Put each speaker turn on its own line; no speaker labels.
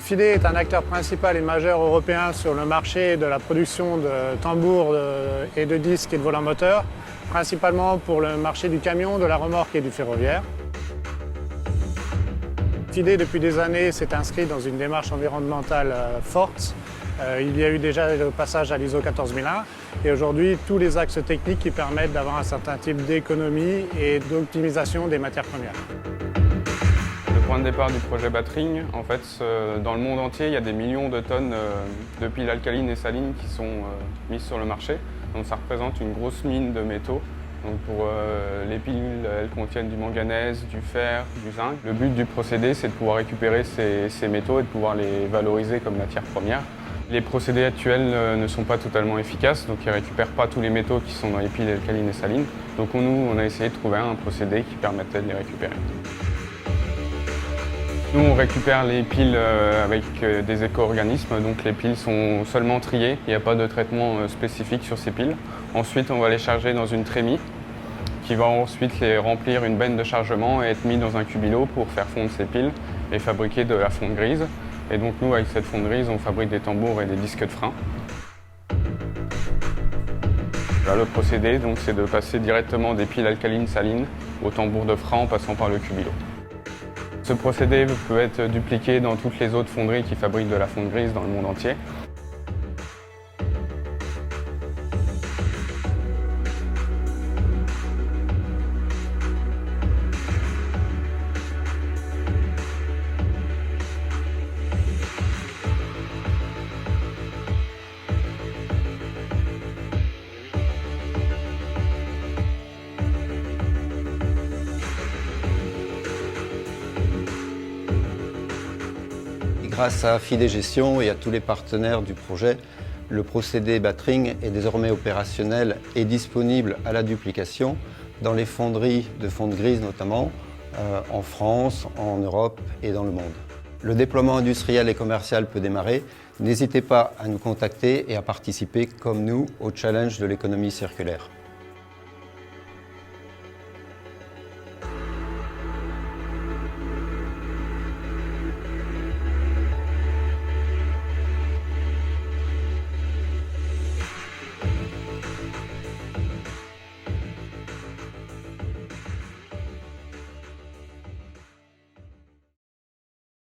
FIDE est un acteur principal et majeur européen sur le marché de la production de tambours et de disques et de volants moteurs, principalement pour le marché du camion, de la remorque et du ferroviaire. FIDE, depuis des années, s'est inscrit dans une démarche environnementale forte. Il y a eu déjà le passage à l'ISO 14001 et aujourd'hui tous les axes techniques qui permettent d'avoir un certain type d'économie et d'optimisation des matières premières.
Le point de départ du projet Batring, en fait, dans le monde entier, il y a des millions de tonnes de piles alcalines et salines qui sont mises sur le marché. Donc ça représente une grosse mine de métaux. Donc pour les piles, elles contiennent du manganèse, du fer, du zinc. Le but du procédé, c'est de pouvoir récupérer ces métaux et de pouvoir les valoriser comme matière première. Les procédés actuels ne sont pas totalement efficaces, donc ils ne récupèrent pas tous les métaux qui sont dans les piles alcalines et salines. Donc nous, on a essayé de trouver un procédé qui permettait de les récupérer. Nous, on récupère les piles avec des éco-organismes, donc les piles sont seulement triées, il n'y a pas de traitement spécifique sur ces piles. Ensuite, on va les charger dans une trémie qui va ensuite les remplir une benne de chargement et être mis dans un cubilo pour faire fondre ces piles et fabriquer de la fonte grise. Et donc nous, avec cette fonte grise, on fabrique des tambours et des disques de frein. Là, le procédé, c'est de passer directement des piles alcalines salines au tambour de frein en passant par le cubilo. Ce procédé peut être dupliqué dans toutes les autres fonderies qui fabriquent de la fonte grise dans le monde entier.
Grâce à FIDE Gestion et à tous les partenaires du projet, le procédé Batring est désormais opérationnel et disponible à la duplication dans les fonderies de fonte grise notamment, en France, en Europe et dans le monde. Le déploiement industriel et commercial peut démarrer. N'hésitez pas à nous contacter et à participer comme nous au challenge de l'économie circulaire.